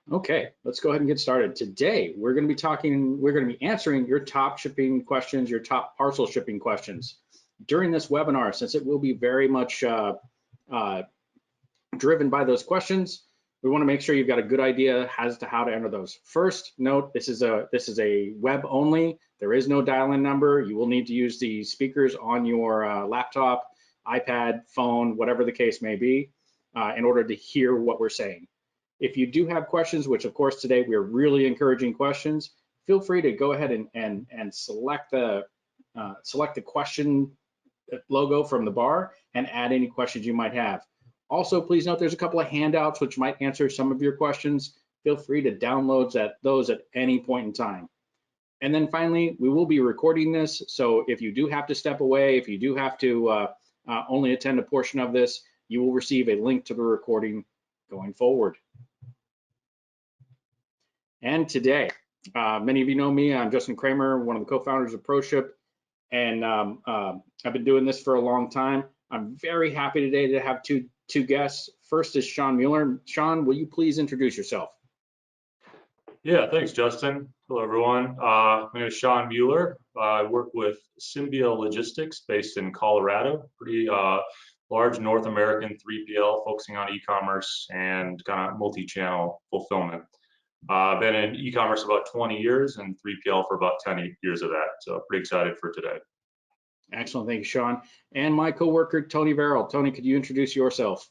Okay, let's go ahead and get started. Today, we're going to be answering your top shipping questions, your top parcel shipping questions. During this webinar, since it will be very much driven by those questions, we want to make sure you've got a good idea as to how to enter those. First, note this is a web only. There is no dial-in number. You will need to use the speakers on your laptop, iPad, phone, whatever the case may be, in order to hear what we're saying. If you do have questions, which of course today we're really encouraging questions, feel free to go ahead and select the question logo from the bar and add any questions you might have. Also, please note there's a couple of handouts which might answer some of your questions. Feel free to download those at any point in time. And then finally, we will be recording this, so if you do have to step away, if you do have to only attend a portion of this, you will receive a link to the recording going forward. And today, many of you know me, I'm Justin Cramer, one of the co-founders of ProShip, and I've been doing this for a long time. I'm very happy today to have two guests. First is Sean Mueller. Sean, will you please introduce yourself? Yeah, thanks, Justin. Hello, everyone. My name is Sean Mueller. I work with Symbia Logistics based in Colorado, pretty large North American 3PL focusing on e-commerce and kind of multi-channel fulfillment. I've been in e-commerce about 20 years and 3PL for about 10 years of that. So pretty excited for today. Excellent, thank you, Sean. And my coworker, Tony Verrill. Tony, could you introduce yourself?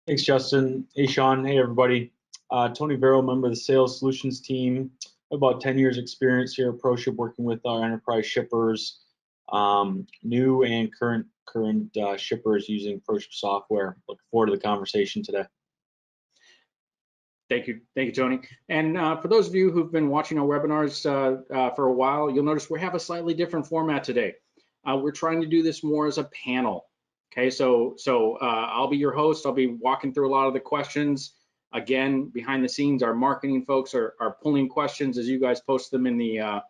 Thanks, Justin. Hey, Sean. Hey, everybody. Tony Verrill, member of the sales solutions team. About 10 years experience here at ProShip, working with our enterprise shippers, new and current shippers using ProShip software. Looking forward to the conversation today. Thank you, Tony. And for those of you who've been watching our webinars for a while, you'll notice we have a slightly different format today. We're trying to do this more as a panel. Okay, so I'll be your host. I'll be walking through a lot of the questions. Again, behind the scenes, our marketing folks are pulling questions as you guys post them in the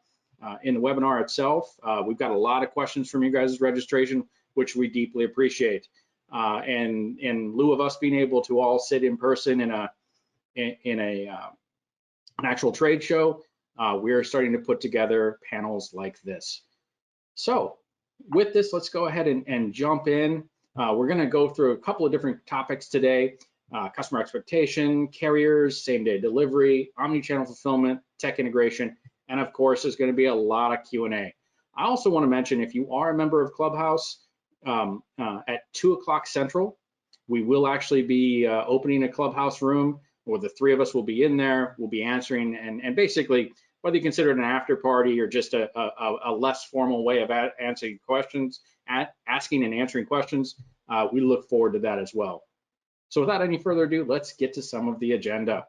webinar itself. We've got a lot of questions from you guys' registration, which we deeply appreciate. And in lieu of us being able to all sit in person in an actual trade show, we're starting to put together panels like this. So with this, let's go ahead and jump in. We're going to go through a couple of different topics today: customer expectation, carriers, same-day delivery, omnichannel fulfillment, tech integration, and of course, there's going to be a lot of Q&A. I also want to mention, if you are a member of Clubhouse, at 2 o'clock Central, we will actually be opening a Clubhouse room where the three of us will be in there. We'll be answering, and basically, whether you consider it an after party or just a less formal way of answering questions, asking and answering questions, we look forward to that as well. So without any further ado, let's get to some of the agenda.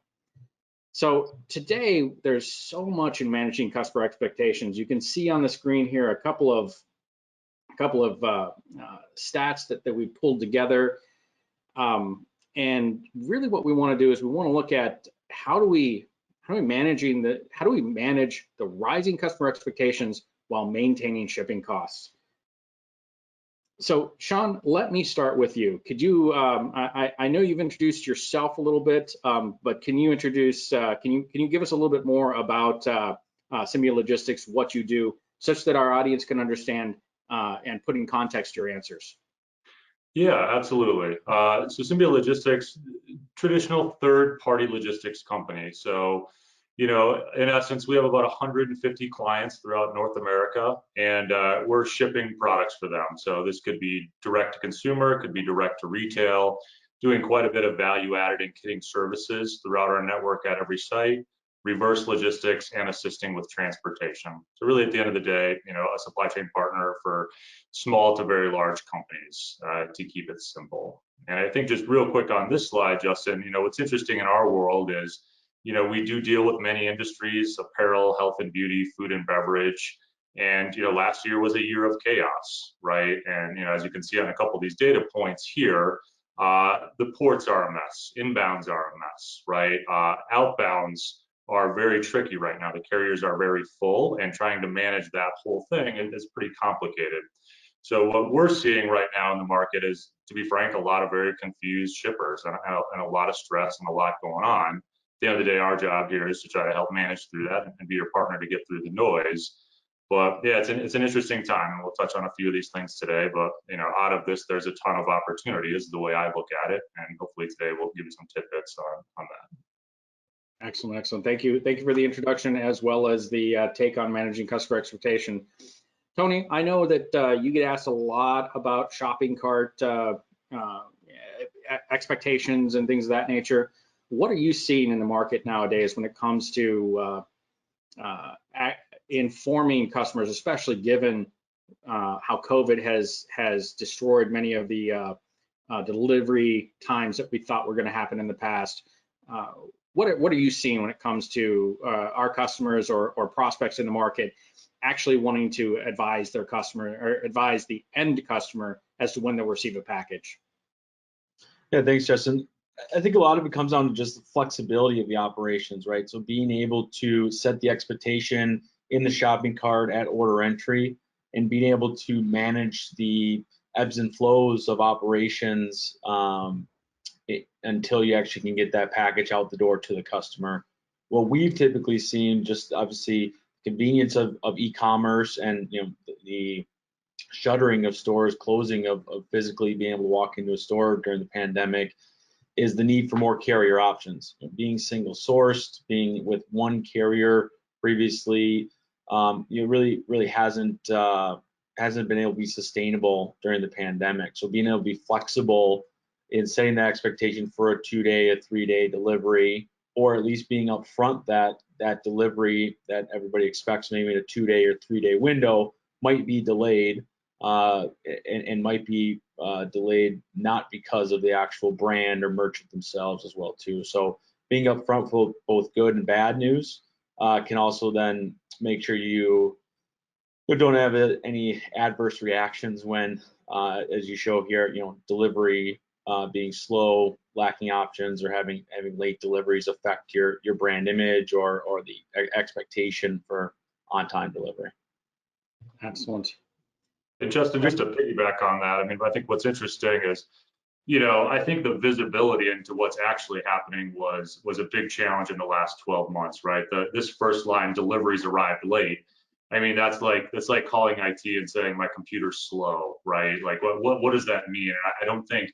So today, there's so much in managing customer expectations. You can see on the screen here a couple of stats that we pulled together. And really what we want to do is we want to look at how do we manage the rising customer expectations while maintaining shipping costs. So Sean, let me start with you. Could you, I know you've introduced yourself a little bit, but can you introduce, can you give us a little bit more about Symbia Logistics, what you do, such that our audience can understand and put in context your answers? Yeah, absolutely. So Symbia Logistics, traditional third-party logistics company. So, you know, in essence, we have about 150 clients throughout North America, and we're shipping products for them. So this could be direct to consumer, it could be direct to retail, doing quite a bit of value-added and kitting services throughout our network at every site, reverse logistics, and assisting with transportation. So really, at the end of the day, you know, a supply chain partner for small to very large companies, to keep it simple. And I think just real quick on this slide, Justin, you know, what's interesting in our world is, you know, we do deal with many industries: apparel, health and beauty, food and beverage. And, you know, last year was a year of chaos, right? And, you know, as you can see on a couple of these data points here, the ports are a mess, inbounds are a mess, right? Outbounds are very tricky right now. The carriers are very full, and trying to manage that whole thing is pretty complicated. So what we're seeing right now in the market is, to be frank, a lot of very confused shippers and a lot of stress and a lot going on. the end of the day, our job here is to try to help manage through that and be your partner to get through the noise. But yeah, it's an interesting time, and we'll touch on a few of these things today. But out of this, there's a ton of opportunity, is the way I look at it, and hopefully today we'll give you some tidbits on that. Excellent, excellent. Thank you for the introduction as well as the take on managing customer expectation. Tony, I know that you get asked a lot about shopping cart expectations and things of that nature. What are you seeing in the market nowadays when it comes to informing customers, especially given how COVID has destroyed many of the delivery times that we thought were going to happen in the past? What are you seeing when it comes to our customers or prospects in the market actually wanting to advise their customer or advise the end customer as to when they'll receive a package? Yeah, thanks, Justin. I think a lot of it comes down to just the flexibility of the operations, right? So being able to set the expectation in the shopping cart at order entry and being able to manage the ebbs and flows of operations until you actually can get that package out the door to the customer. What we've typically seen, just obviously convenience of e-commerce and the shuttering of stores, closing of physically being able to walk into a store during the pandemic, is the need for more carrier options. Being single sourced, being with one carrier previously, really hasn't been able to be sustainable during the pandemic. So being able to be flexible in setting the expectation for a 2-day, a 3-day delivery, or at least being upfront that delivery that everybody expects maybe in a 2-day or 3-day window might be delayed and might be delayed not because of the actual brand or merchant themselves as well too. So being upfront for both good and bad news can also then make sure you don't have any adverse reactions when, as you show here, delivery being slow, lacking options, or having late deliveries affect your brand image or the expectation for on-time delivery. Excellent. And Justin, just to piggyback on that, I think what's interesting is, I think the visibility into what's actually happening was a big challenge in the last 12 months, right? This first line, deliveries arrived late. That's like calling IT and saying my computer's slow, right? Like what does that mean? I don't think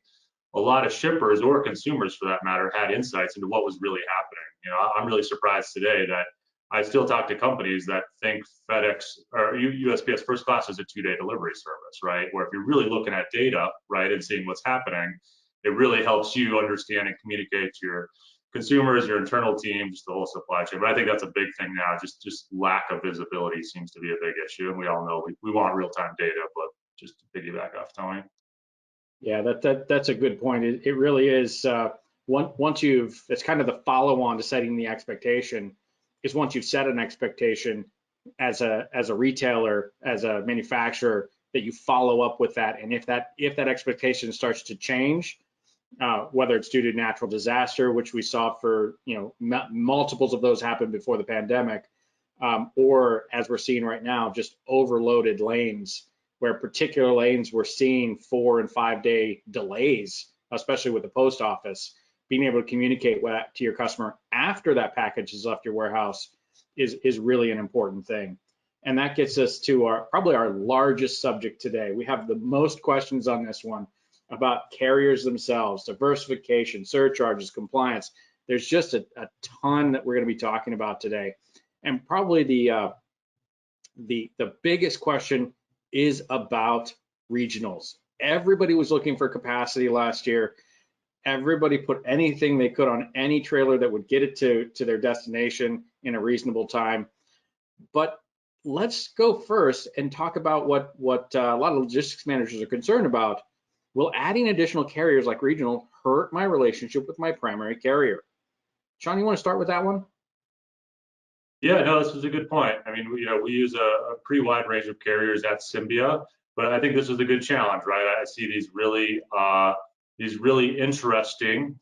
a lot of shippers or consumers for that matter had insights into what was really happening. I'm really surprised today that I still talk to companies that think FedEx or USPS first class is a 2-day delivery service, right? Where if you're really looking at data, right, and seeing what's happening, it really helps you understand and communicate to your consumers, your internal team, just the whole supply chain. But I think that's a big thing now. Just lack of visibility seems to be a big issue, and we all know we want real-time data. But just to piggyback off Tony. Yeah, that's a good point. It really is. Once it's kind of the follow-on to setting the expectation. Is once you've set an expectation as a retailer, as a manufacturer, that you follow up with that. And if that expectation starts to change, whether it's due to natural disaster, which we saw for multiples of those happened before the pandemic, or as we're seeing right now, just overloaded lanes, where particular lanes we're seeing 4- and 5-day delays, especially with the post office. Being able to communicate to your customer after that package has left your warehouse is really an important thing. And that gets us to probably our largest subject today. We have the most questions on this one about carriers themselves, diversification, surcharges, compliance. There's just a ton that we're going to be talking about today. And probably the biggest question is about regionals. Everybody was looking for capacity last year. Everybody put anything they could on any trailer that would get it to their destination in a reasonable time. But let's go first and talk about what a lot of logistics managers are concerned about. Will adding additional carriers like regional hurt my relationship with my primary carrier? Sean, you want to start with that one? Yeah, no, this is a good point. We use a pretty wide range of carriers at Symbia, but I think this is a good challenge, right? I see these really interesting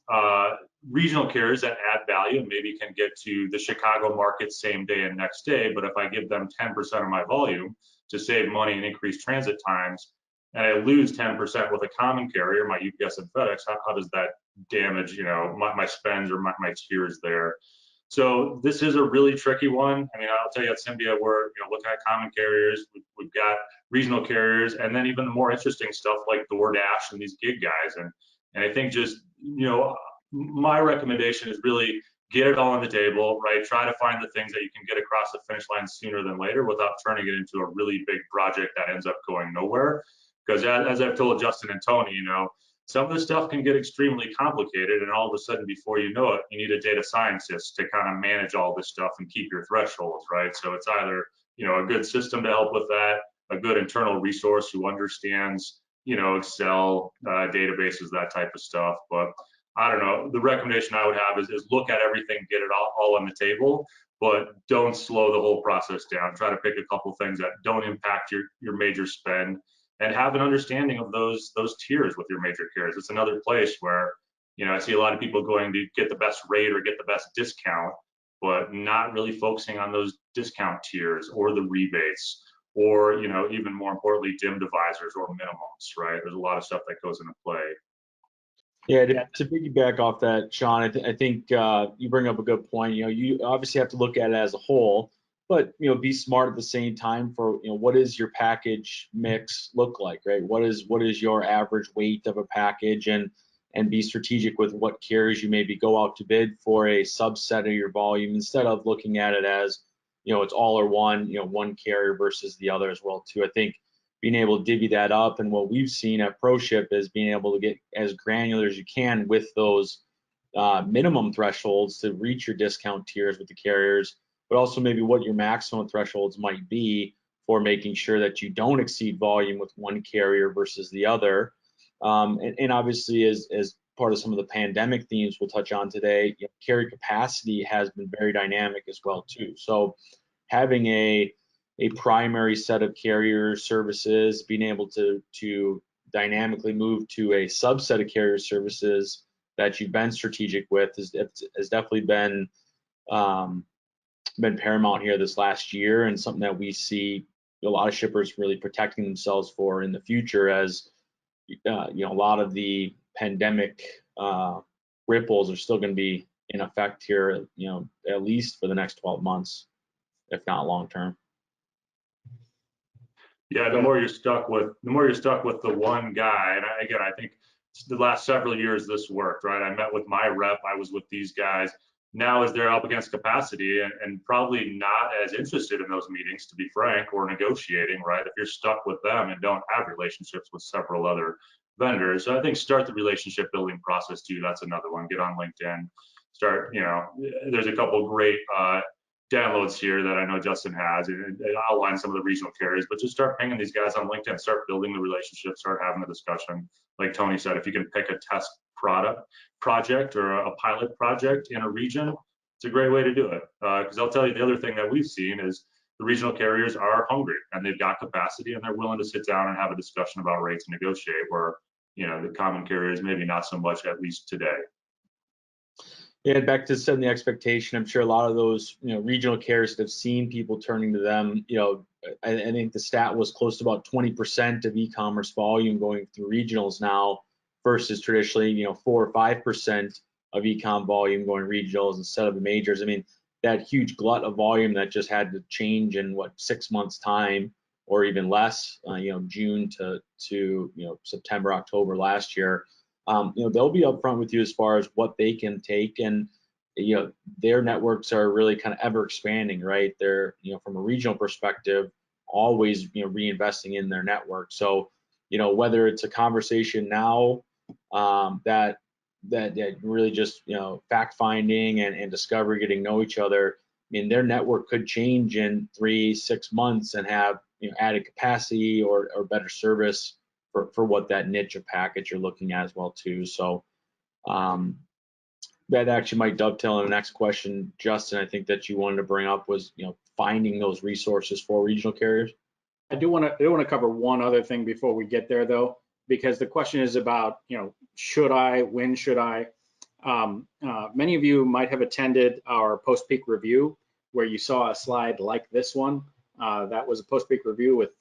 regional carriers that add value and maybe can get to the Chicago market same day and next day. But if I give them 10% of my volume to save money and increase transit times, and I lose 10% with a common carrier, my UPS and FedEx, how does that damage, my spends or my tiers there? So this is a really tricky one. I mean, I'll tell you at Symbia, we're looking at common carriers. We've got regional carriers, and then even the more interesting stuff like DoorDash and these gig guys. And I think just my recommendation is really get it all on the table, right? Try to find the things that you can get across the finish line sooner than later without turning it into a really big project that ends up going nowhere. Because as I've told Justin and Tony, some of this stuff can get extremely complicated, and all of a sudden, before you know it, you need a data scientist to kind of manage all this stuff and keep your thresholds, right? So it's either, a good system to help with that, a good internal resource who understands, Excel, databases, that type of stuff. But I don't know, the recommendation I would have is look at everything, get it all on the table, but don't slow the whole process down. Try to pick a couple things that don't impact your major spend, and have an understanding of those tiers with your major carriers. It's another place where, I see a lot of people going to get the best rate or get the best discount, but not really focusing on those discount tiers or the rebates, or, even more importantly, dim divisors or minimums, right? There's a lot of stuff that goes into play. Yeah, to piggyback off that, Sean, I think you bring up a good point. You obviously have to look at it as a whole, but be smart at the same time for what does your package mix look like, right? What is your average weight of a package, and be strategic with what carriers you maybe go out to bid for a subset of your volume, instead of looking at it as it's all or one, one carrier versus the other as well too. I think being able to divvy that up, and what we've seen at ProShip is being able to get as granular as you can with those minimum thresholds to reach your discount tiers with the carriers, but also maybe what your maximum thresholds might be for making sure that you don't exceed volume with one carrier versus the other. And obviously, as part of some of the pandemic themes we'll touch on today, carrier capacity has been very dynamic as well too. So having a primary set of carrier services, being able to dynamically move to a subset of carrier services that you've been strategic with has definitely been paramount here this last year, and something that we see a lot of shippers really protecting themselves for in the future, as a lot of the pandemic ripples are still going to be in effect here, at least for the next 12 months, if not long term. Yeah, the more you're stuck with the one guy, and again, I think the last several years this worked, right? I met with my rep, I was with these guys. Now as they're up against capacity and probably not as interested in those meetings, to be frank, or negotiating, right? If you're stuck with them and don't have relationships with several other vendors, so I think start the relationship building process too. That's another one. Get on LinkedIn. Start, there's a couple great downloads here that I know Justin has, and outline some of the regional carriers, but just start pinging these guys on LinkedIn, start building the relationship, start having the discussion. Like Tony said, if you can pick a test project or a pilot project in a region, it's a great way to do it. Because I'll tell you, the other thing that we've seen is the regional carriers are hungry and they've got capacity and they're willing to sit down and have a discussion about rates and negotiate, where the common carriers maybe not so much, at least today. Yeah, back to setting the expectation, I'm sure a lot of those regional carriers that have seen people turning to them. I think the stat was close to about 20% of e-commerce volume going through regionals now, versus traditionally 4 or 5% of e-com volume going regionals instead of the majors. I mean, that huge glut of volume that just had to change in 6 months time, or even less, June to September, October last year. They'll be upfront with you as far as what they can take, and their networks are really kind of ever expanding, right? They're from a regional perspective always reinvesting in their network. So whether it's a conversation now that really just fact finding and discovery, getting to know each other, I mean, their network could change in 3-6 months and have added capacity or better service for what that niche of package you're looking at as well too. So that actually might dovetail in the next question, Justin, I think that you wanted to bring up was finding those resources for regional carriers. I do want to cover one other thing before we get there though, because the question is about should I, when should I? Many of you might have attended our post-peak review where you saw a slide like this one. That was a post-peak review with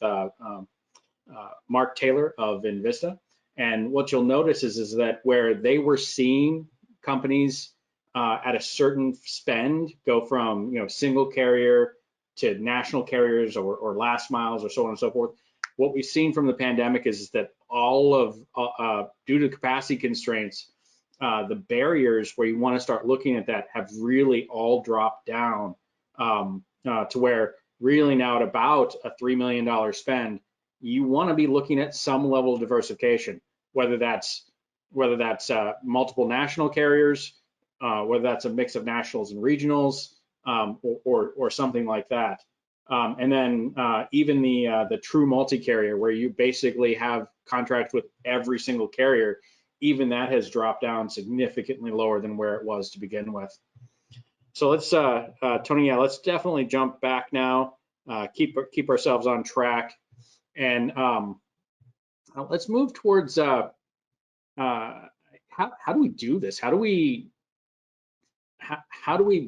Mark Taylor of Invista. And what you'll notice is that where they were seeing companies at a certain spend go from single carrier to national carriers or last miles or so on and so forth, what we've seen from the pandemic is that all of due to capacity constraints, the barriers where you want to start looking at that have really all dropped down to where really now at about a $3 million spend, you want to be looking at some level of diversification, whether that's multiple national carriers, whether that's a mix of nationals and regionals, or something like that. And then even the true multi-carrier, where you basically have contracts with every single carrier, even that has dropped down significantly lower than where it was to begin with. So let's, Tony, let's definitely jump back now, keep ourselves on track, and let's move towards how do we do this? How do we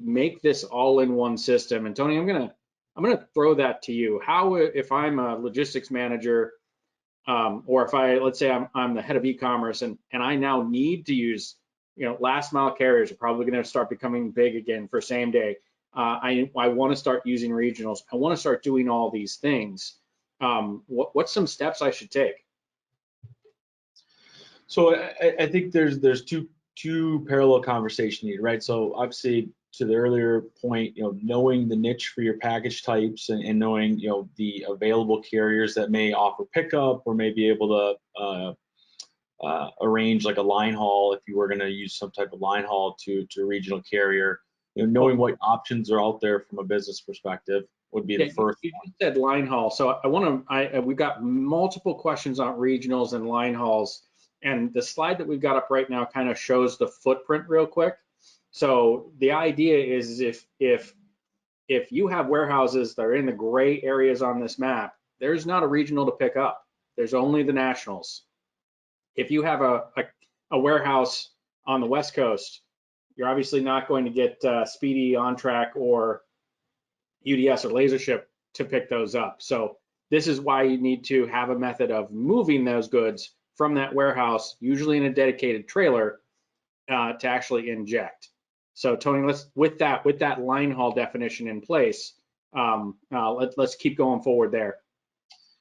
make this all in one system? And Tony, I'm gonna throw that to you. How, if I'm a logistics manager, or if let's say I'm the head of e-commerce and I now need to use, last mile carriers are probably going to start becoming big again for same day. I want to start using regionals. I want to start doing all these things. What's some steps I should take? So I think there's two parallel conversations needed, right? So obviously, to the earlier point, knowing the niche for your package types and knowing, the available carriers that may offer pickup or may be able to arrange like a line haul if you were going to use some type of line haul to a regional carrier. Knowing what options are out there from a business perspective would be the first. You said line haul, so we've got multiple questions on regionals and line hauls, and the slide that we've got up right now kind of shows the footprint real quick. So the idea is if you have warehouses that are in the gray areas on this map, there's not a regional to pick up. There's only the nationals. If you have a warehouse on the West Coast, you're obviously not going to get Speedy, OnTrack, or UDS or LaserShip to pick those up. So this is why you need to have a method of moving those goods from that warehouse, usually in a dedicated trailer, to actually inject. So Tony, with that line haul definition in place, let's keep going forward there.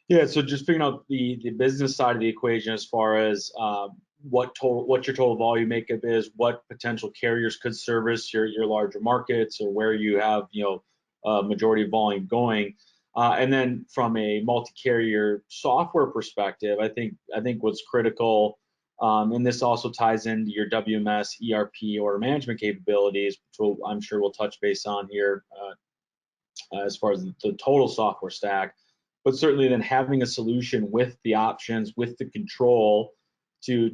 Yeah, so just figuring out the business side of the equation as far as what your total volume makeup is, what potential carriers could service your larger markets, or where you have majority of volume going, and then from a multi-carrier software perspective, I think what's critical. And this also ties into your WMS, ERP, order management capabilities, which I'm sure we'll touch base on here as far as the total software stack. But certainly then having a solution with the options, with the control to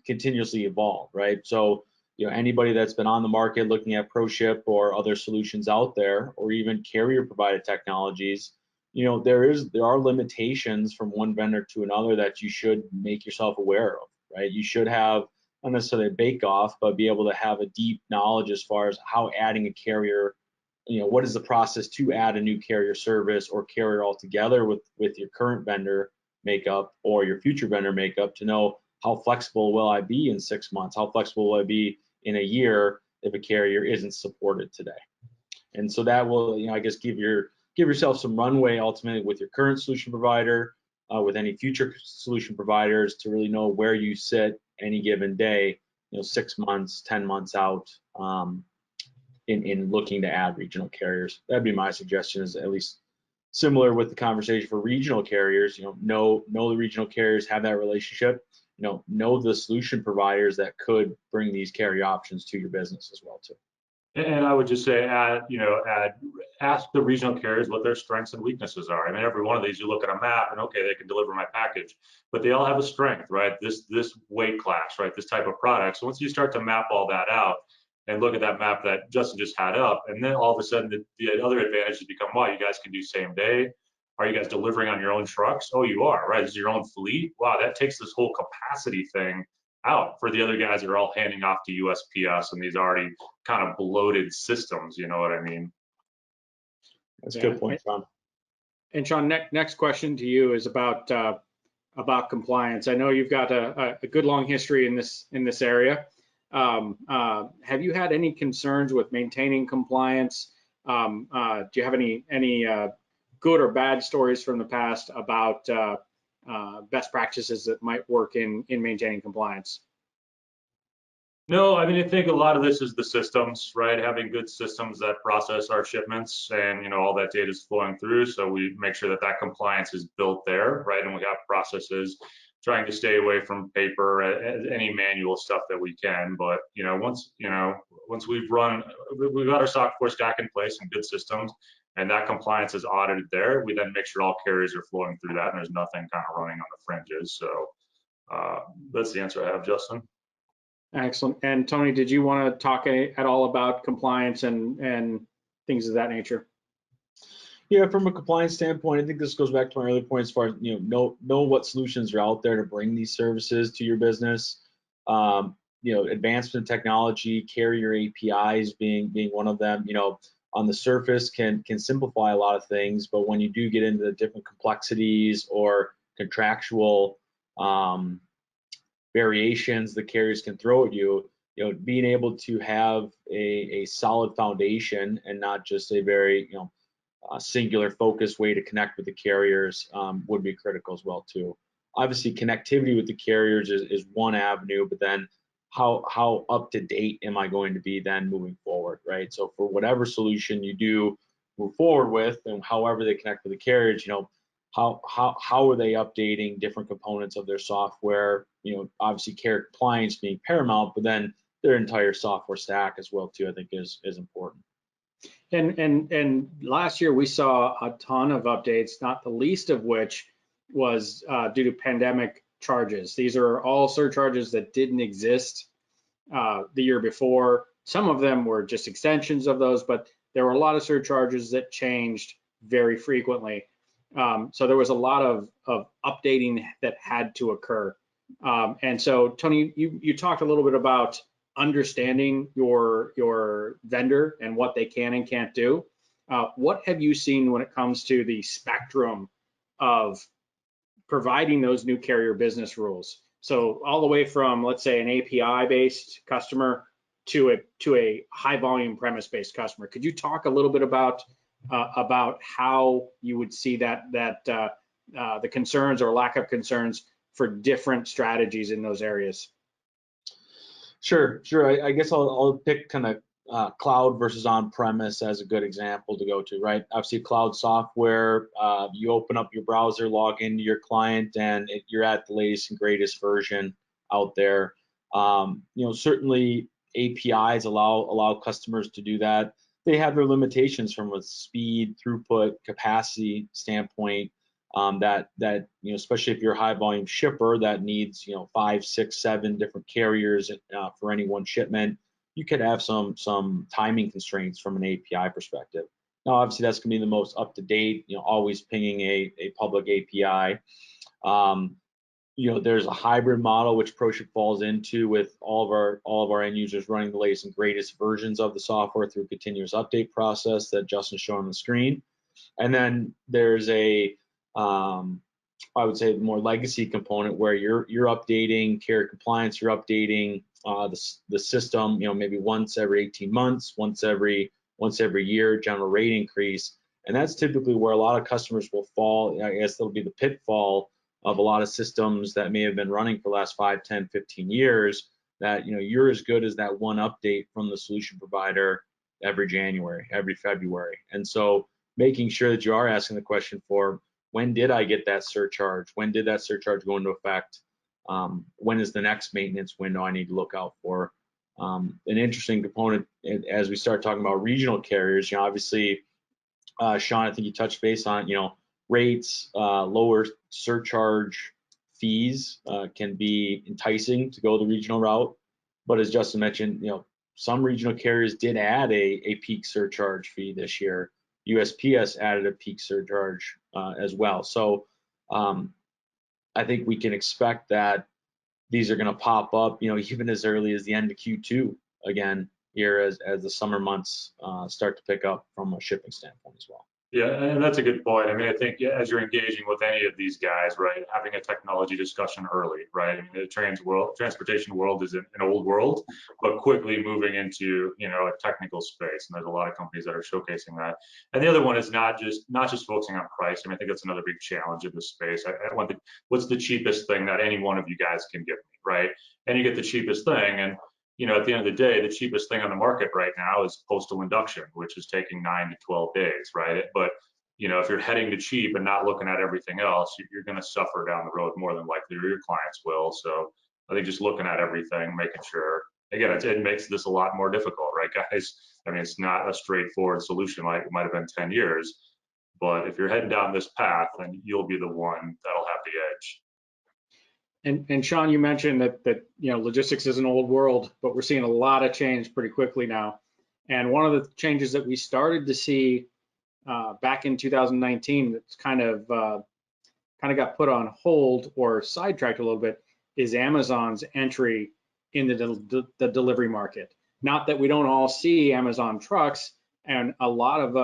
continuously evolve, right? So anybody that's been on the market looking at ProShip or other solutions out there, or even carrier provided technologies, there are limitations from one vendor to another that you should make yourself aware of. Right, you should have not necessarily a bake-off, but be able to have a deep knowledge as far as how adding a carrier, what is the process to add a new carrier service or carrier altogether with your current vendor makeup or your future vendor makeup, to know how flexible will I be in 6 months, how flexible will I be in a year if a carrier isn't supported today. And so that will, I guess, give yourself some runway ultimately with your current solution provider, with any future solution providers, to really know where you sit any given day, 6 months, 10 months out, in looking to add regional carriers. That'd be my suggestion, is at least similar with the conversation for regional carriers. Know the regional carriers, have that relationship, know the solution providers that could bring these carrier options to your business as well too. And I would just say, ask the regional carriers what their strengths and weaknesses are. I mean, every one of these, you look at a map and okay, they can deliver my package, but they all have a strength, right? This weight class, right? This type of product. So once you start to map all that out and look at that map that Justin just had up, and then all of a sudden the other advantages become, wow, you guys can do same day. Are you guys delivering on your own trucks? Oh, you are, right? This is your own fleet. Wow, that takes this whole capacity thing out for the other guys that are all handing off to USPS and these already kind of bloated systems, you know what I mean? That's a good point, Sean. And Sean, next question to you is about about compliance. I know you've got a good long history in this area. Have you had any concerns with maintaining compliance? Do you have any good or bad stories from the past about best practices that might work in maintaining compliance? No, I mean, I think a lot of this is the systems, right? Having good systems that process our shipments, and all that data is flowing through. So we make sure that compliance is built there, right? And we have processes, trying to stay away from paper, any manual stuff that we can. But once we've got our software stack in place and good systems, and that compliance is audited there, we then make sure all carriers are flowing through that, and there's nothing kind of running on the fringes. So that's the answer I have, Justin. Excellent. And Tony, did you want to talk at all about compliance and things of that nature? Yeah, from a compliance standpoint, I think this goes back to my earlier point as far as know what solutions are out there to bring these services to your business. Advancement in technology, carrier APIs being one of them. On the surface can simplify a lot of things, but when you do get into the different complexities or contractual variations the carriers can throw at you, being able to have a solid foundation and not just a very singular focused way to connect with the carriers would be critical as well too. Obviously, connectivity with the carriers is one avenue, but then how up to date am I going to be then moving forward, right? So for whatever solution you do move forward with, and however they connect with the carriers, how are they updating different components of their software? Obviously carrier compliance being paramount, but then their entire software stack as well too, I think is important. And last year we saw a ton of updates, not the least of which was due to pandemic charges. These are all surcharges that didn't exist the year before. Some of them were just extensions of those, but there were a lot of surcharges that changed very frequently. So there was a lot of updating that had to occur. And so, Tony, you talked a little bit about understanding your vendor and what they can and can't do. What have you seen when it comes to the spectrum of providing those new carrier business rules? So all the way from, let's say, an API-based customer to a high volume premise-based customer. Could you talk a little bit about how you would see that the concerns or lack of concerns for different strategies in those areas? Sure. I guess I'll pick kind of cloud versus on-premise as a good example to go to, right? Obviously, cloud software, you open up your browser, log into your client, and you're at the latest and greatest version out there. Certainly APIs allow customers to do that. They have their limitations from a speed, throughput, capacity standpoint. That especially if you're a high volume shipper that needs 5, 6, 7 different carriers for any one shipment, you could have some timing constraints from an API perspective. Now, obviously, that's going to be the most up to date. Always pinging a public API. There's a hybrid model which ProShip falls into with all of our end users running the latest and greatest versions of the software through a continuous update process that Justin's showing on the screen. And then there's I would say the more legacy component where you're updating carrier compliance, you're updating the system, maybe once every 18 months, once every year, general rate increase. And that's typically where a lot of customers will fall. I guess that'll be the pitfall of a lot of systems that may have been running for the last 5, 10, 15 years, that you're as good as that one update from the solution provider every January, every February. And so making sure that you are asking the question for, when did I get that surcharge? When did that surcharge go into effect? When is the next maintenance window I need to look out for? An interesting component as we start talking about regional carriers, obviously, Sean, I think you touched base on, rates, lower surcharge fees can be enticing to go the regional route. But as Justin mentioned, some regional carriers did add a peak surcharge fee this year. USPS added a peak surcharge as well. So I think we can expect that these are going to pop up, even as early as the end of Q2 again here as the summer months start to pick up from a shipping standpoint as well. Yeah, and that's a good point. I mean, I think as you're engaging with any of these guys, right, having a technology discussion early, right? I mean, the transportation world is an old world, but quickly moving into, a technical space. And there's a lot of companies that are showcasing that. And the other one is not just focusing on price. I mean, I think that's another big challenge in this space. I want what's the cheapest thing that any one of you guys can give me, right? And you get the cheapest thing. And at the end of the day, the cheapest thing on the market right now is postal induction, which is taking 9 to 12 days, right? But if you're heading to cheap and not looking at everything else, you're going to suffer down the road more than likely, or your clients will. So I think just looking at everything, making sure, again, it makes this a lot more difficult, right, guys? I mean, it's not a straightforward solution like it might have been 10 years, but if you're heading down this path, then you'll be the one that'll have the edge. And Sean, you mentioned that logistics is an old world, but we're seeing a lot of change pretty quickly now. And one of the changes that we started to see back in 2019, that's kind of got put on hold or sidetracked a little bit, is Amazon's entry into the delivery market. Not that we don't all see Amazon trucks, and a lot of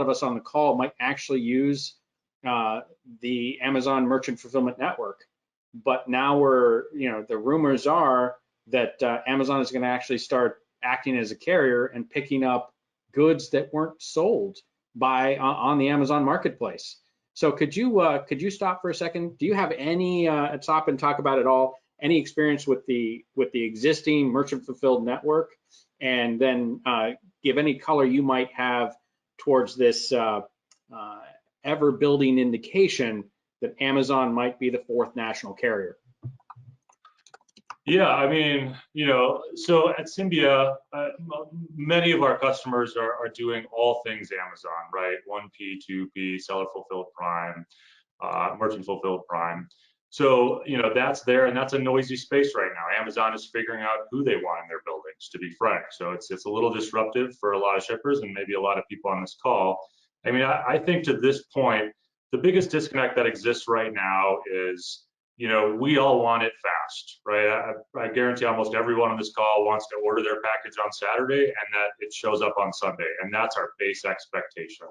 us on the call might actually use the Amazon Merchant Fulfillment Network. But now the rumors are that Amazon is going to actually start acting as a carrier and picking up goods that weren't sold on the Amazon marketplace. So could you stop for a second? Do you have any stop and talk about it all? Any experience with the existing merchant fulfilled network, and then give any color you might have towards this ever building indication that Amazon might be the fourth national carrier? Yeah, I mean, so at Symbia, many of our customers are doing all things Amazon, right? 1P, 2P, seller fulfilled prime, merchant fulfilled prime. So, that's there, and that's a noisy space right now. Amazon is figuring out who they want in their buildings, to be frank. So it's a little disruptive for a lot of shippers and maybe a lot of people on this call. I mean, I think to this point, the biggest disconnect that exists right now is, we all want it fast, right? I guarantee almost everyone on this call wants to order their package on Saturday and that it shows up on Sunday. And that's our base expectation.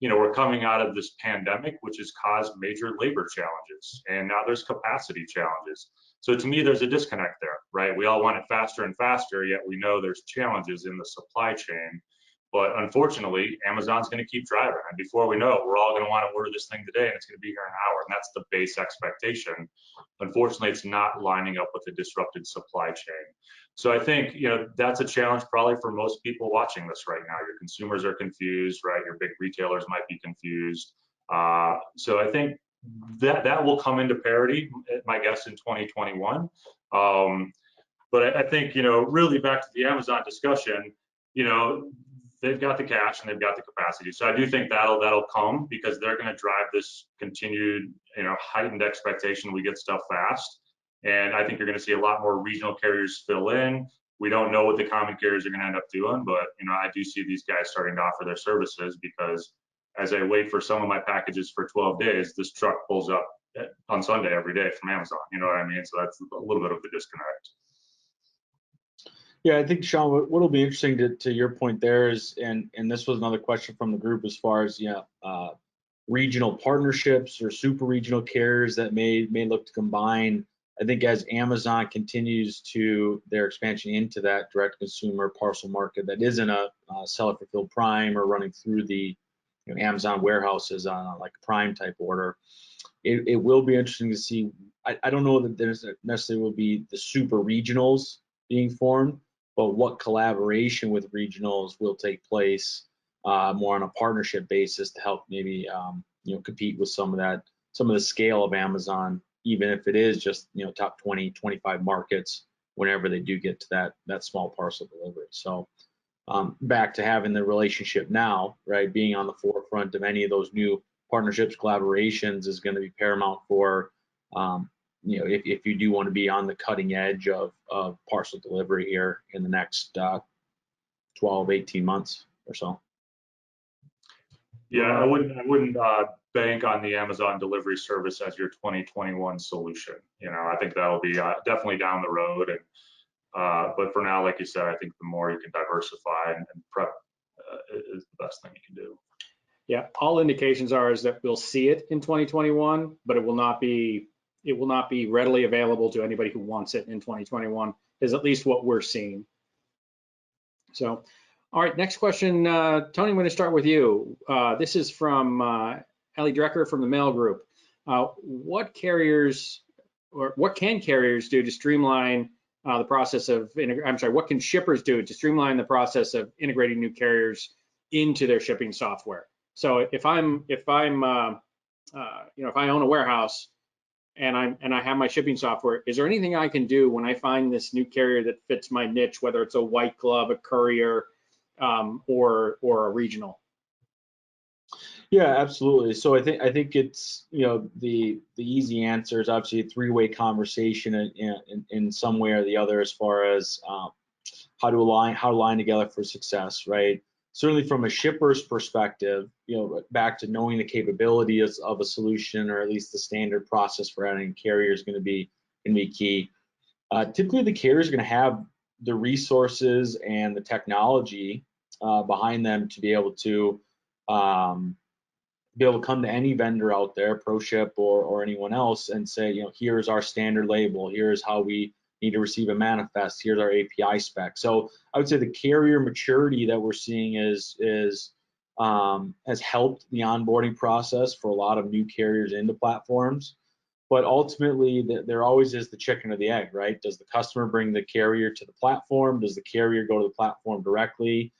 We're coming out of this pandemic, which has caused major labor challenges, and now there's capacity challenges. So to me, there's a disconnect there, right? We all want it faster and faster, yet we know there's challenges in the supply chain. But unfortunately, Amazon's going to keep driving. And before we know it, we're all going to want to order this thing today, and it's going to be here in an hour. And that's the base expectation. Unfortunately, it's not lining up with a disrupted supply chain. So I think, that's a challenge probably for most people watching this right now. Your consumers are confused, right? Your big retailers might be confused. So I think that will come into parity, my guess, in 2021. But I think, really back to the Amazon discussion, they've got the cash and they've got the capacity. So I do think that'll come, because they're going to drive this continued, heightened expectation we get stuff fast. And I think you're going to see a lot more regional carriers fill in. We don't know what the common carriers are going to end up doing, but I do see these guys starting to offer their services, because as I wait for some of my packages for 12 days, this truck pulls up on Sunday every day from Amazon. You know what I mean? So that's a little bit of the disconnect. Yeah, I think, Sean, what'll be interesting to your point there is, and this was another question from the group, as far as regional partnerships or super regional carriers that may look to combine. I think as Amazon continues to their expansion into that direct consumer parcel market that isn't a seller fulfilled prime or running through the Amazon warehouses on like a prime type order, it will be interesting to see. I don't know that there's necessarily will be the super regionals being formed, but what collaboration with regionals will take place more on a partnership basis to help maybe compete with some of the scale of Amazon, even if it is just top 20, 25 markets whenever they do get to that small parcel delivery. So back to having the relationship now, right, being on the forefront of any of those new partnerships, collaborations is going to be paramount for if you do want to be on the cutting edge of parcel delivery here in the next 12, 18 months or so. Yeah, I wouldn't bank on the Amazon delivery service as your 2021 solution. I think that'll be definitely down the road. And but for now, like you said, I think the more you can diversify and prep is the best thing you can do. Yeah, all indications are is that we'll see it in 2021, but it will not be readily available to anybody who wants it in 2021, is at least what we're seeing. So, all right, next question, Tony, I'm going to start with you. This is from Ellie Drecker from the Mail Group. What can carriers do to streamline the process of, what can shippers do to streamline the process of integrating new carriers into their shipping software? So if I own a warehouse and I have my shipping software, is there anything I can do when I find this new carrier that fits my niche, whether it's a white glove, a courier, or a regional? Yeah, absolutely. So I think it's, the easy answer is obviously a three-way conversation in some way or the other, as far as how to align together for success, right? Certainly from a shipper's perspective, back to knowing the capabilities of a solution, or at least the standard process for adding a carrier, is going to be key. Typically, the carriers are going to have the resources and the technology behind them to be able to come to any vendor out there, ProShip or anyone else, and say, here's our standard label, here's how we need to receive a manifest, here's our API spec. So I would say the carrier maturity that we're seeing has helped the onboarding process for a lot of new carriers into platforms. But ultimately, there always is the chicken or the egg, right? Does the customer bring the carrier to the platform? Does the carrier go to the platform directly?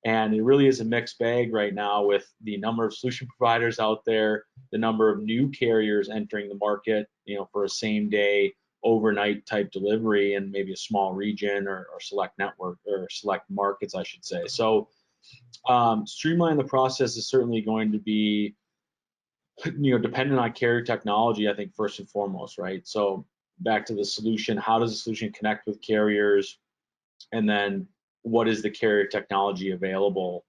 And it really is a mixed bag right now, with the number of solution providers out there, the number of new carriers entering the market, for a same day, overnight type delivery in maybe a small region or select network, or select markets, I should say. So streamline the process is certainly going to be, dependent on carrier technology, I think, first and foremost, right? So back to the solution, how does the solution connect with carriers? And then what is the carrier technology available?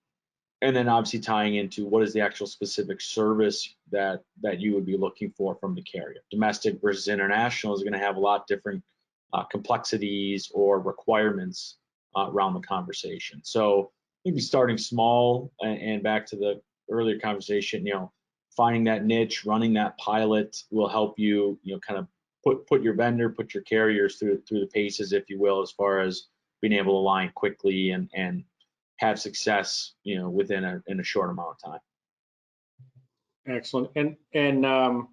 And then obviously tying into what is the actual specific service that you would be looking for from the carrier. Domestic versus international is going to have a lot different complexities or requirements around the conversation. So maybe starting small, and back to the earlier conversation, finding that niche, running that pilot will help you, kind of put your vendor, put your carriers through the paces, if you will, as far as being able to align quickly and have success, within a short amount of time. Excellent. And Sean,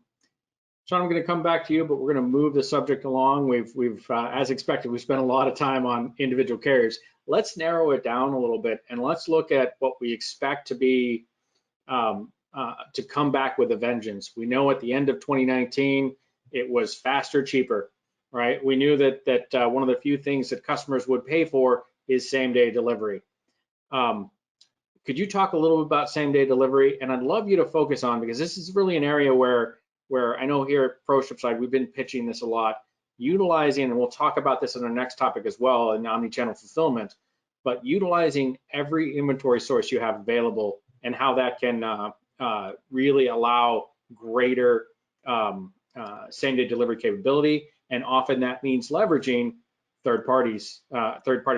I'm going to come back to you, but we're going to move the subject along. We've as expected, we spent a lot of time on individual carriers. Let's narrow it down a little bit, and let's look at what we expect to be to come back with a vengeance. We know at the end of 2019, it was faster, cheaper, right? We knew that one of the few things that customers would pay for is same-day delivery. Could you talk a little bit about same-day delivery? And I'd love you to focus on, because this is really an area where I know here at ProShip side, we've been pitching this a lot, utilizing, and we'll talk about this in our next topic as well, in omnichannel fulfillment, but utilizing every inventory source you have available, and how that can really allow greater same-day delivery capability. And often that means leveraging third-party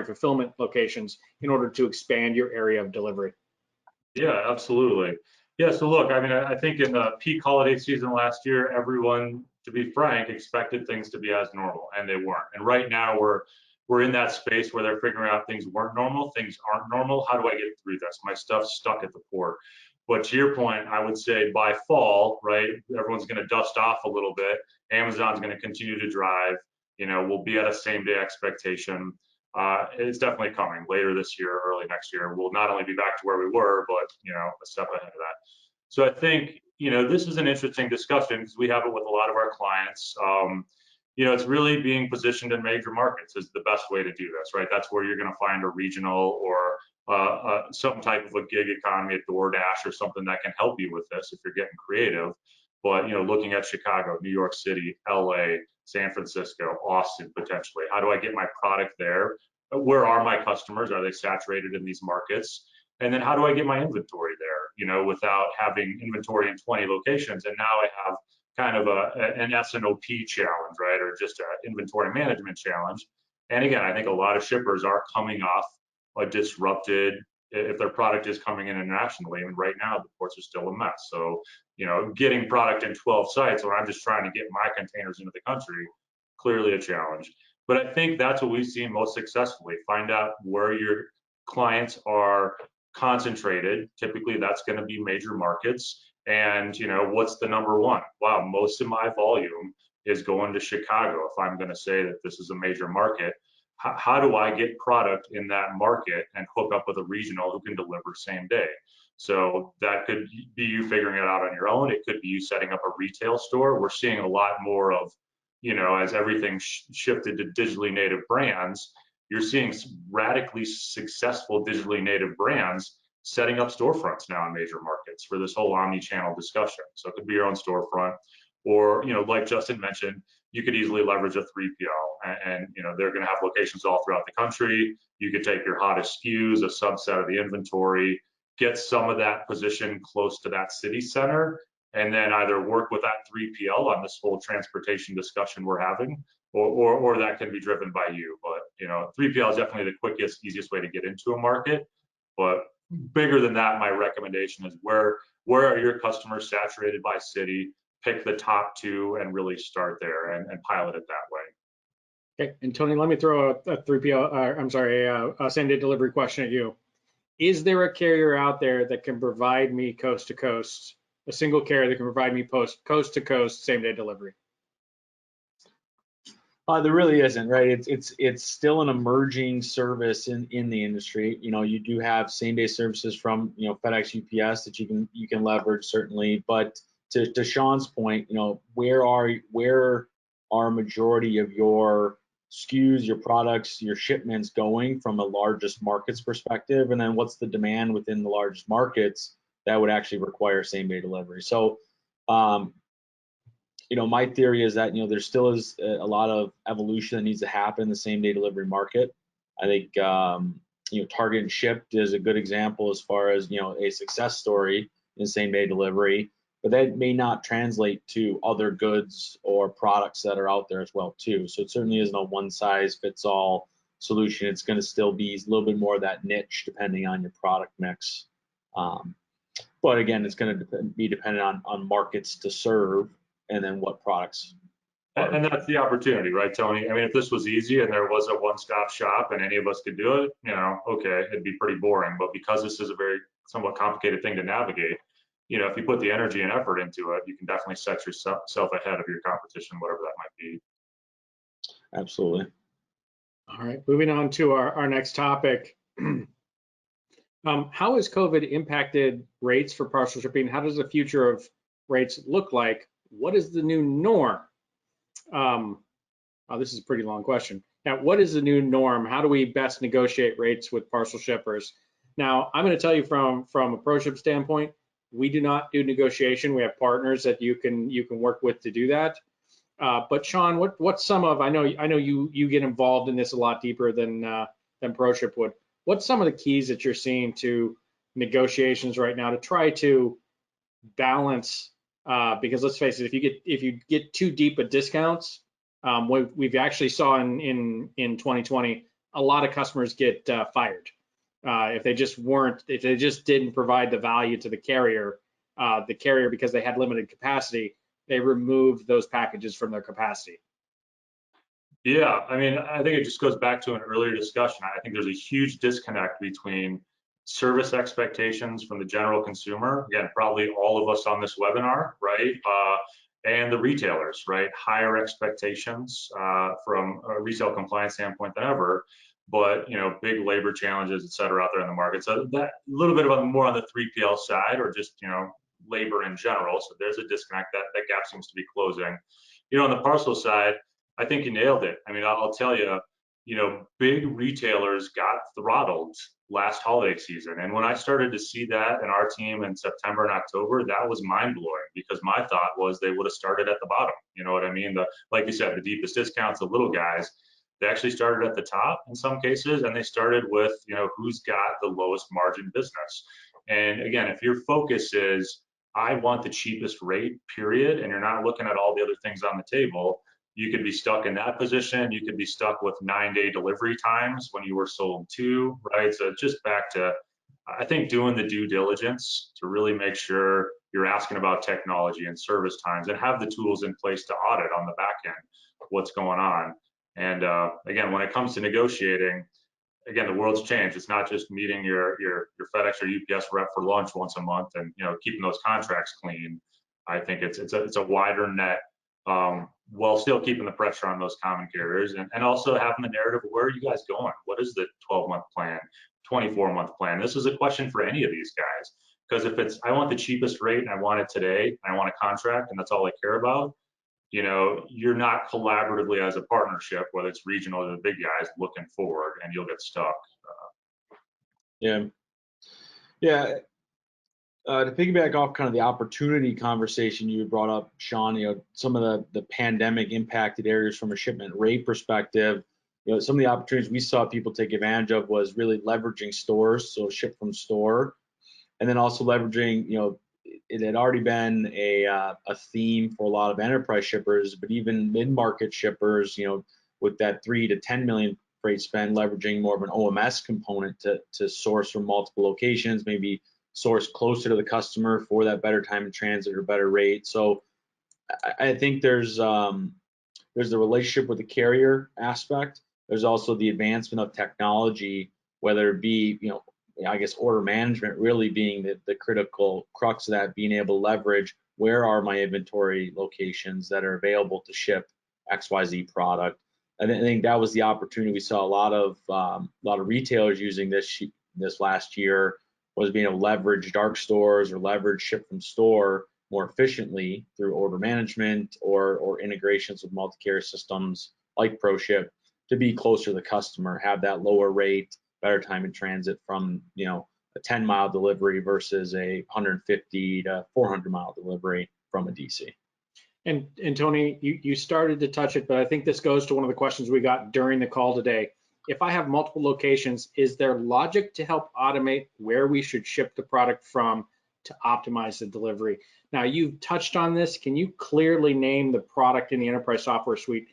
fulfillment locations in order to expand your area of delivery. Yeah, absolutely. Yeah, so look, I mean, I think in the peak holiday season last year, everyone, to be frank, expected things to be as normal, and they weren't. And right now we're in that space where they're figuring out things weren't normal, things aren't normal. How do I get through this? My stuff's stuck at the port. But to your point, I would say by fall, right, everyone's going to dust off a little bit. Amazon's going to continue to drive. We'll be at a same-day expectation. It's definitely coming later this year, early next year. We'll not only be back to where we were, but a step ahead of that. So I think this is an interesting discussion, because we have it with a lot of our clients. It's really being positioned in major markets is the best way to do this, right? That's where you're going to find a regional or some type of a gig economy, a DoorDash or something that can help you with this if you're getting creative. But looking at Chicago, New York City, LA, San Francisco, Austin, potentially. How do I get my product there? Where are my customers? Are they saturated in these markets? And then how do I get my inventory there, without having inventory in 20 locations? And now I have kind of an S&OP challenge, right? Or just an inventory management challenge. And again, I think a lot of shippers are coming off a disrupted if their product is coming in internationally. And right now the ports are still a mess. So, you know, getting product in 12 sites when I'm just trying to get my containers into the country, clearly a challenge. But I think that's what we've seen most successfully. Find out where your clients are concentrated. Typically that's going to be major markets. And, you know, what's the number one? Wow, most of my volume is going to Chicago. If I'm going to say that this is a major market, how do I get product in that market and hook up with a regional who can deliver same day? So that could be you figuring it out on your own. It could be you setting up a retail store. We're seeing a lot more of, you know, as everything shifted to digitally native brands, you're seeing radically successful digitally native brands setting up storefronts now in major markets for this whole omni-channel discussion. So it could be your own storefront, or, you know, like Justin mentioned, you could easily leverage a 3PL, and you know, they're going to have locations all throughout the country. You could take your hottest SKUs, a subset of the inventory, get some of that position close to that city center, and then either work with that 3PL on this whole transportation discussion we're having, or that can be driven by you. But, you know, 3PL is definitely the quickest, easiest way to get into a market. But bigger than that, my recommendation is where are your customers saturated by city? Pick the top two and really start there and pilot it that way. Okay, and Tony, let me throw a 3PL, I'm sorry, a same-day delivery question at you. Is there a carrier out there that can provide me coast to coast, a single carrier that can provide me coast to coast same-day delivery? There really isn't, right? It's still an emerging service in the industry. You know, you do have same-day services from, you know, FedEx, UPS that you can leverage certainly, but to Sean's point, you know, where are majority of your SKUs, your products, your shipments going from a largest markets perspective, and then what's the demand within the largest markets that would actually require same-day delivery? So, you know, my theory is that, you know, there still is a lot of evolution that needs to happen in the same-day delivery market. I think, you know, Target and Shipt is a good example as far as, you know, a success story in same-day delivery, but that may not translate to other goods or products that are out there as well too. So it certainly isn't a one-size-fits-all solution. It's going to still be a little bit more of that niche depending on your product mix. But again, it's going to be dependent on markets to serve, and then what products. And that's the opportunity, right, Tony? I mean, if this was easy and there was a one-stop shop and any of us could do it, you know, okay, it'd be pretty boring. But because this is a very somewhat complicated thing to navigate, you know, if you put the energy and effort into it, you can definitely set yourself ahead of your competition, whatever that might be. Absolutely. All right, moving on to our next topic. How has COVID impacted rates for parcel shipping? How does the future of rates look like? What is the new norm? Oh, this is a pretty long question. Now, what is the new norm? How do we best negotiate rates with parcel shippers? Now, I'm going to tell you from a ProShip standpoint, we do not do negotiation. We have partners that you can work with to do that. But Sean, what's some of, I know you get involved in this a lot deeper than ProShip would. What's some of the keys that you're seeing to negotiations right now to try to balance? Because let's face it, if you get too deep at discounts, we've actually saw in 2020 a lot of customers get fired if they just didn't provide the value to the carrier because they had limited capacity, they removed those packages from their capacity. Yeah, I mean, I think it just goes back to an earlier discussion. I think there's a huge disconnect between service expectations from the general consumer, again, probably all of us on this webinar, right? And the retailers, right? Higher expectations from a retail compliance standpoint than ever, but, you know, big labor challenges, et cetera, out there in the market. So that a little bit more on the 3PL side, or just, you know, labor in general. So there's a disconnect. That gap seems to be closing. You know, on the parcel side, I think you nailed it. I mean, I'll tell you, you know, big retailers got throttled last holiday season. And when I started to see that in our team in September and October, that was mind blowing, because my thought was they would have started at the bottom. You know what I mean? Like you said, the deepest discounts, the little guys, they actually started at the top in some cases, and they started with, you know, who's got the lowest margin business. And again, if your focus is, I want the cheapest rate, period, and you're not looking at all the other things on the table, you could be stuck in that position. You could be stuck with 9-day delivery times when you were sold 2, right? So just back to I think doing the due diligence to really make sure you're asking about technology and service times and have the tools in place to audit on the back end what's going on. And again, when it comes to negotiating, again, the world's changed. It's not just meeting your FedEx or UPS rep for lunch once a month and keeping those contracts clean. I think it's a wider net, while still keeping the pressure on those common carriers and also having the narrative of where are you guys going? What is the 12-month plan, 24-month plan? This is a question for any of these guys, because if it's I want the cheapest rate and I want it today and I want a contract and that's all I care about, you're not collaboratively as a partnership, whether it's regional or the big guys, looking forward, and you'll get stuck. Yeah. To piggyback off kind of the opportunity conversation you brought up, Sean, some of the pandemic impacted areas from a shipment rate perspective, some of the opportunities we saw people take advantage of was really leveraging stores, so ship from store, and then also leveraging, it had already been a theme for a lot of enterprise shippers, but even mid-market shippers, with that 3 to 10 million freight spend, leveraging more of an OMS component to source from multiple locations, maybe source closer to the customer for that better time in transit or better rate. So I think there's the relationship with the carrier aspect. There's also the advancement of technology, whether it be, I guess order management really being the critical crux of that, being able to leverage where are my inventory locations that are available to ship XYZ product. I think that was the opportunity we saw a lot of retailers using this last year, was being able to leverage dark stores or leverage ship from store more efficiently through order management or integrations with multi-carrier systems like ProShip to be closer to the customer, have that lower rate, better time in transit from a 10-mile delivery versus a 150 to 400-mile delivery from a DC. And Tony, you started to touch it, but I think this goes to one of the questions we got during the call today. If I have multiple locations, is there logic to help automate where we should ship the product from to optimize the delivery? Now, you've touched on this. Can you clearly name the product in the enterprise software suite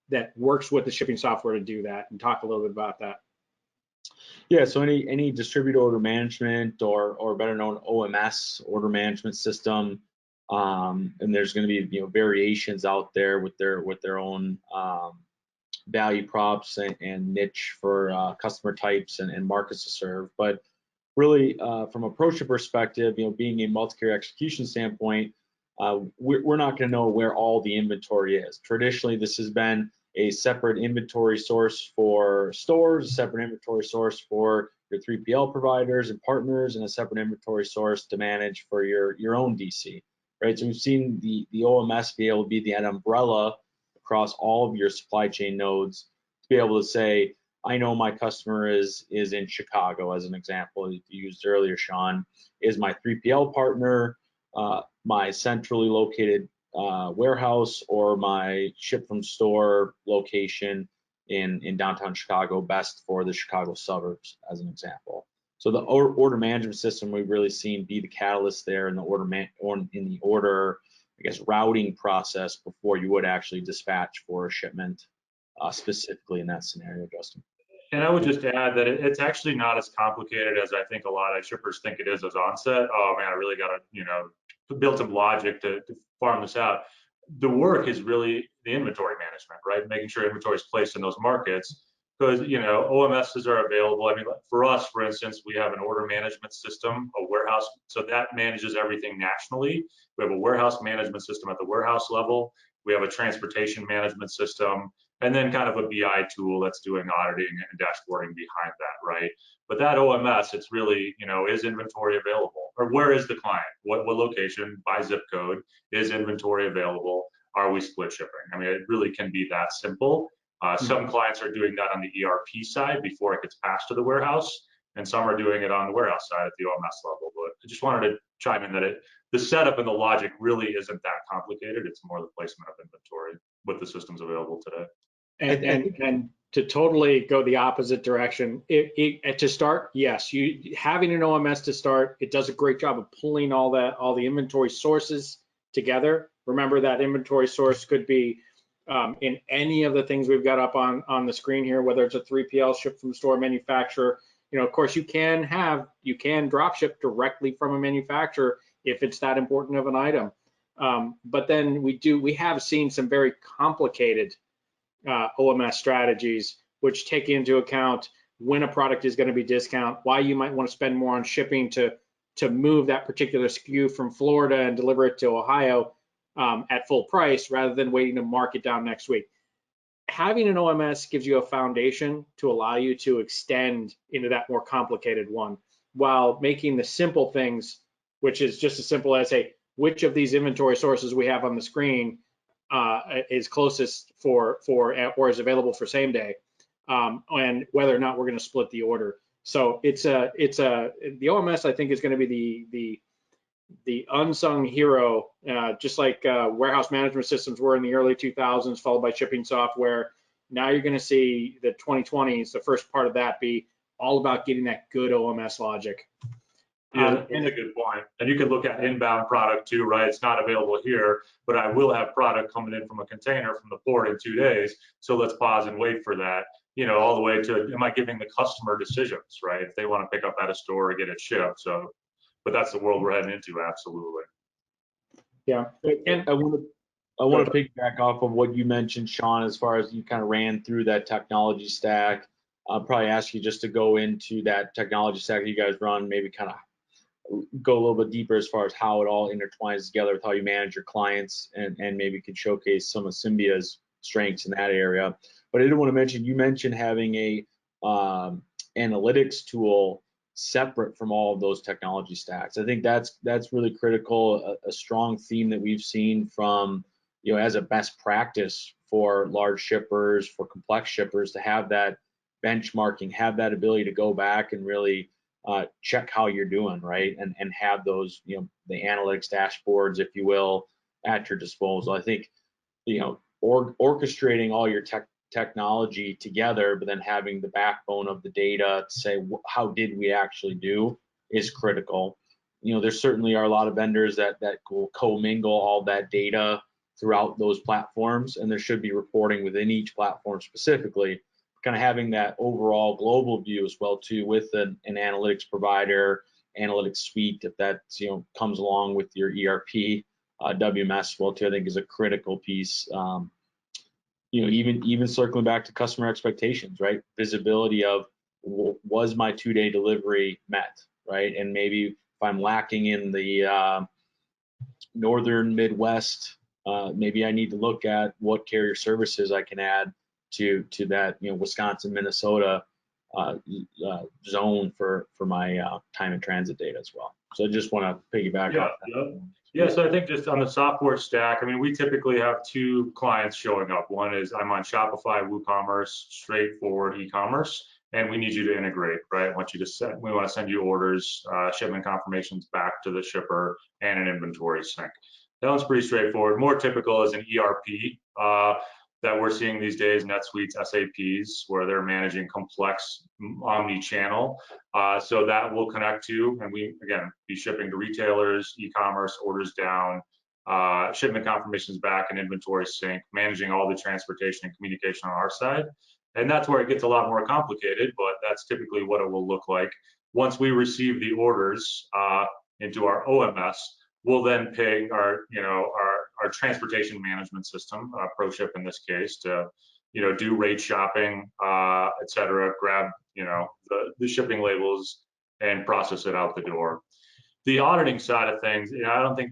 that works with the shipping software to do that, and talk a little bit about that? Yeah, so any distributed order management or better known OMS, order management system, and there's going to be variations out there with their own value props and niche for customer types and markets to serve. But really, from a ProShip perspective, being a multi-carrier execution standpoint, we're not going to know where all the inventory is. Traditionally, this has been a separate inventory source for stores, a separate inventory source for your 3PL providers and partners, and a separate inventory source to manage for your own DC, right? So we've seen the OMS be able to be the umbrella across all of your supply chain nodes to be able to say, I know my customer is in Chicago, as an example you used earlier, Sean, is my 3PL partner, my centrally located warehouse, or my ship from store location in downtown Chicago best for the Chicago suburbs, as an example. So the order management system we've really seen be the catalyst there in the order I guess routing process before you would actually dispatch for a shipment, specifically in that scenario, Justin. And I would just add that it's actually not as complicated as I think a lot of shippers think it is as onset. Oh man, I really got to build some logic to farm this out. The work is really the inventory management, right? Making sure inventory is placed in those markets, because OMSs are available. I mean, for us, for instance, we have an order management system, a warehouse, so that manages everything nationally. We have a warehouse management system at the warehouse level. We have a transportation management system, and then kind of a BI tool that's doing auditing and dashboarding behind that, right? But that OMS, it's really, is inventory available? Or where is the client? What location, by zip code, is inventory available? Are we split shipping? I mean, it really can be that simple. Some clients are doing that on the ERP side before it gets passed to the warehouse, and some are doing it on the warehouse side at the OMS level. But I just wanted to chime in that the setup and the logic really isn't that complicated. It's more the placement of inventory with the systems available today. And to totally go the opposite direction, to start, yes, having an OMS to start, it does a great job of pulling all the inventory sources together. Remember that inventory source could be in any of the things we've got up on the screen here, whether it's a 3PL, ship from store, manufacturer, Of course, you can drop ship directly from a manufacturer if it's that important of an item. But then we have seen some very complicated OMS strategies, which take into account when a product is going to be discount, why you might want to spend more on shipping to move that particular SKU from Florida and deliver it to Ohio at full price rather than waiting to mark it down next week. Having an OMS gives you a foundation to allow you to extend into that more complicated one, while making the simple things, which is just as simple as, hey, which of these inventory sources we have on the screen is closest for or is available for same day, and whether or not we're going to split the order. So the OMS, I think, is going to be the unsung hero, just like warehouse management systems were in the early 2000s, followed by shipping software. Now you're going to see the 2020s, the first part of that, be all about getting that good OMS logic. Yeah, that's a good point. And you can look at inbound product too, right? It's not available here, but I will have product coming in from a container from the port in 2 days. So let's pause and wait for that, all the way to, am I giving the customer decisions, right? If they want to pick up at a store or get it shipped. So, but that's the world we're heading into, absolutely. Yeah. And I want to piggyback off of what you mentioned, Sean, as far as you kind of ran through that technology stack. I'll probably ask you just to go into that technology stack that you guys run, maybe kind of go a little bit deeper as far as how it all intertwines together with how you manage your clients, and maybe could showcase some of Symbia's strengths in that area. But I did want to mention, you mentioned having a analytics tool separate from all of those technology stacks. I think that's really critical, a strong theme that we've seen from, as a best practice for large shippers, for complex shippers, to have that benchmarking, have that ability to go back and really check how you're doing, right? And have those, the analytics dashboards, if you will, at your disposal. I think, orchestrating all your technology together, but then having the backbone of the data to say, how did we actually do, is critical. There certainly are a lot of vendors that will commingle all that data throughout those platforms, and there should be reporting within each platform specifically. Kind of having that overall global view as well too, with an analytics provider, analytics suite, if that comes along with your ERP, WMS well too, I think is a critical piece. Even circling back to customer expectations, right? Visibility of, was my 2-day delivery met, right? And maybe if I'm lacking in the northern Midwest, maybe I need to look at what carrier services I can add to that, Wisconsin, Minnesota zone for my time in transit data as well. So I just want to piggyback off that. Yeah, so I think just on the software stack, we typically have 2 clients showing up. One is, I'm on Shopify, WooCommerce, straightforward e-commerce, and we need you to integrate, right? We want to send you orders, shipment confirmations back to the shipper, and an inventory sync. That one's pretty straightforward. More typical is an ERP that we're seeing these days, NetSuite's SAPs, where they're managing complex omni-channel. So that will connect to, and we, again, be shipping to retailers, e-commerce, orders down, shipment confirmations back, and inventory sync, managing all the transportation and communication on our side. And that's where it gets a lot more complicated, but that's typically what it will look like. Once we receive the orders into our OMS, we'll then pay our transportation management system, ProShip in this case, to do rate shopping, et cetera, grab the shipping labels and process it out the door. The auditing side of things, I don't think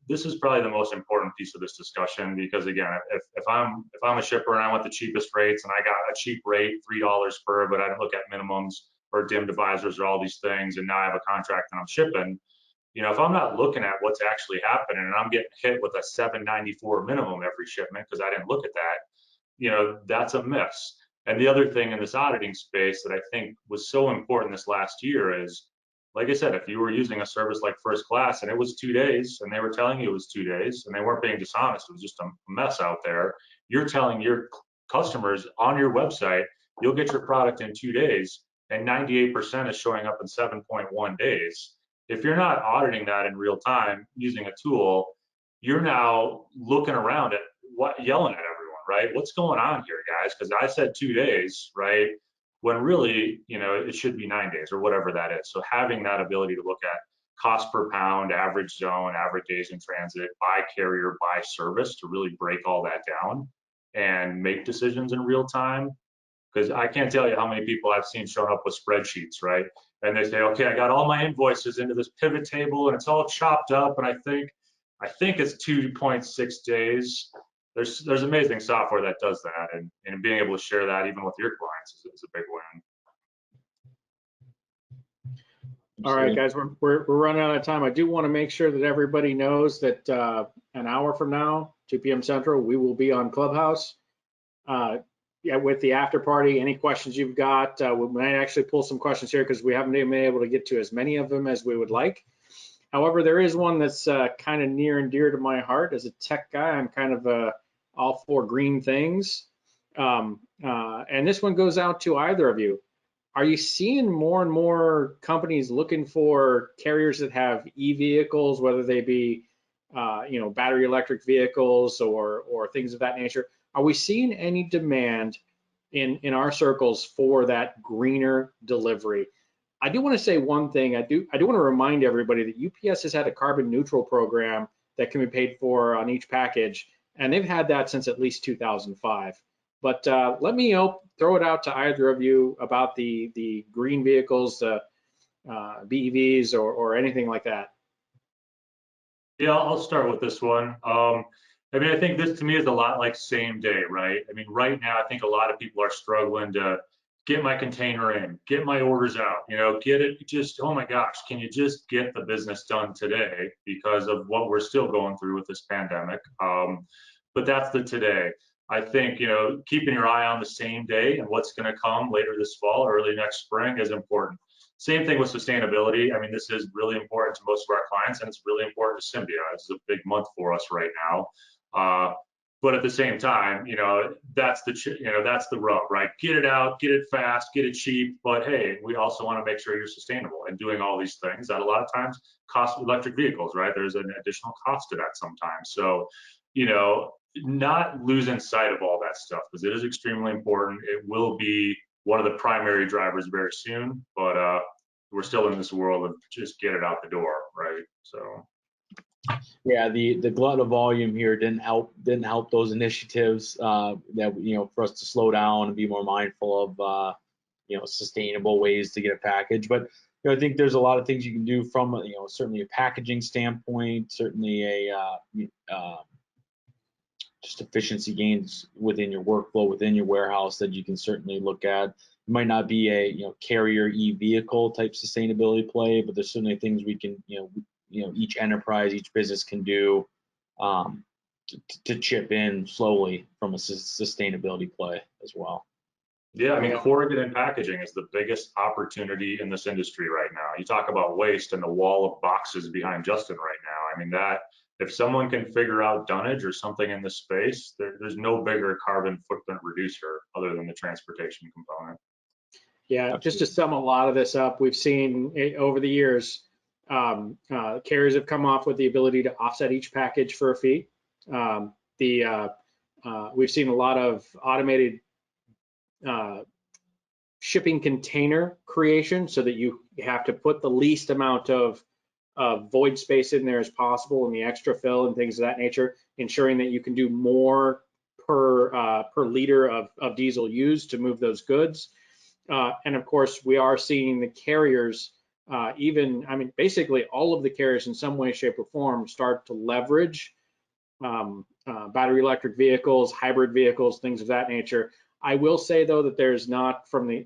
this is probably the most important piece of this discussion, because again, if I'm a shipper and I want the cheapest rates and I got a cheap rate, $3 per, but I didn't look at minimums or dim divisors or all these things, and now I have a contract and I'm shipping. If I'm not looking at what's actually happening and I'm getting hit with a $7.94 minimum every shipment because I didn't look at that, that's a miss. And the other thing in this auditing space that I think was so important this last year is, like I said, if you were using a service like First Class and it was 2 days and they were telling you it was 2 days and they weren't being dishonest, it was just a mess out there, you're telling your customers on your website, you'll get your product in 2 days, and 98% is showing up in 7.1 days. If you're not auditing that in real time using a tool, you're now looking around at yelling at everyone, right? What's going on here, guys? Because I said 2 days, right? when really, it should be 9 days or whatever that is. So having that ability to look at cost per pound, average zone, average days in transit, by carrier, by service, to really break all that down and make decisions in real time. Because I can't tell you how many people I've seen showing up with spreadsheets, right? And they say, okay, I got all my invoices into this pivot table and it's all chopped up, and I think it's 2.6 days. There's amazing software that does that, and being able to share that even with your clients is a big win. All right, guys, we're running out of time. I do want to make sure that everybody knows that an hour from now, 2 p.m. Central, we will be on Clubhouse. Yeah, with the after party. Any questions you've got, we might actually pull some questions here because we haven't been able to get to as many of them as we would like. However, there is one that's kind of near and dear to my heart. As a tech guy, I'm kind of all for green things. And this one goes out to either of you. Are you seeing more and more companies looking for carriers that have e-vehicles, whether they be battery electric vehicles or things of that nature? Are we seeing any demand in our circles for that greener delivery? I do want to say one thing. I do want to remind everybody that UPS has had a carbon neutral program that can be paid for on each package, and they've had that since at least 2005. But let me throw it out to either of you about the green vehicles, BEVs, or anything like that. Yeah, I'll start with this one. I think this to me is a lot like same day, right? Right now, I think a lot of people are struggling to get my container in, get my orders out, get it just, oh my gosh, can you just get the business done today because of what we're still going through with this pandemic? But that's the today. I think, keeping your eye on the same day and what's going to come later this fall, early next spring is important. Same thing with sustainability. This is really important to most of our clients, and it's really important to Symbia. This is a big month for us right now. But at the same time, that's the rub, right? Get it out, get it fast, get it cheap. But hey, we also want to make sure you're sustainable and doing all these things that a lot of times cost electric vehicles, right? There's an additional cost to that sometimes. So, not losing sight of all that stuff, because it is extremely important. It will be one of the primary drivers very soon, but we're still in this world of just get it out the door, right? So. Yeah, the glut of volume here didn't help those initiatives that for us to slow down and be more mindful of sustainable ways to get a package. But I think there's a lot of things you can do from certainly a packaging standpoint, certainly just efficiency gains within your workflow, within your warehouse that you can certainly look at. It might not be a carrier e-vehicle type sustainability play, but there's certainly things we can each enterprise, each business can do to chip in slowly from a sustainability play as well. Yeah, corrugated packaging is the biggest opportunity in this industry right now. You talk about waste and the wall of boxes behind Justin right now. That if someone can figure out dunnage or something in this space, there's no bigger carbon footprint reducer other than the transportation component. Yeah, absolutely. Just to sum a lot of this up, we've seen over the years, carriers have come off with the ability to offset each package for a fee. We've seen a lot of automated shipping container creation, so that you have to put the least amount of void space in there as possible, and the extra fill and things of that nature, ensuring that you can do more per liter of diesel used to move those goods. And of course, we are seeing the carriers, basically all of the carriers in some way, shape, or form start to leverage battery electric vehicles, hybrid vehicles, things of that nature. I will say though that there's not, from the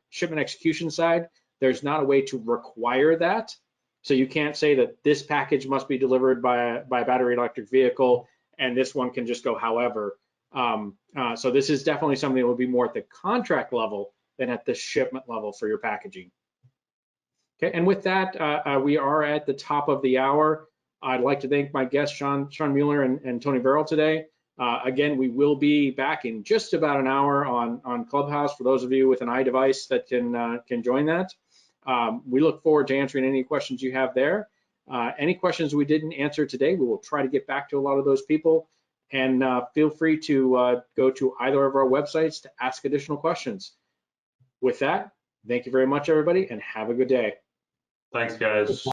shipment execution side, there's not a way to require that. So you can't say that this package must be delivered by a battery electric vehicle and this one can just go however. So this is definitely something that will be more at the contract level than at the shipment level for your packaging. Okay, and with that, we are at the top of the hour. I'd like to thank my guests, Sean Mueller and Tony Verrill today. Again, we will be back in just about an hour on Clubhouse for those of you with an iDevice that can join that. We look forward to answering any questions you have there. Any questions we didn't answer today, we will try to get back to a lot of those people. And feel free to go to either of our websites to ask additional questions. with that, thank you very much, everybody, and have a good day. Thanks, guys.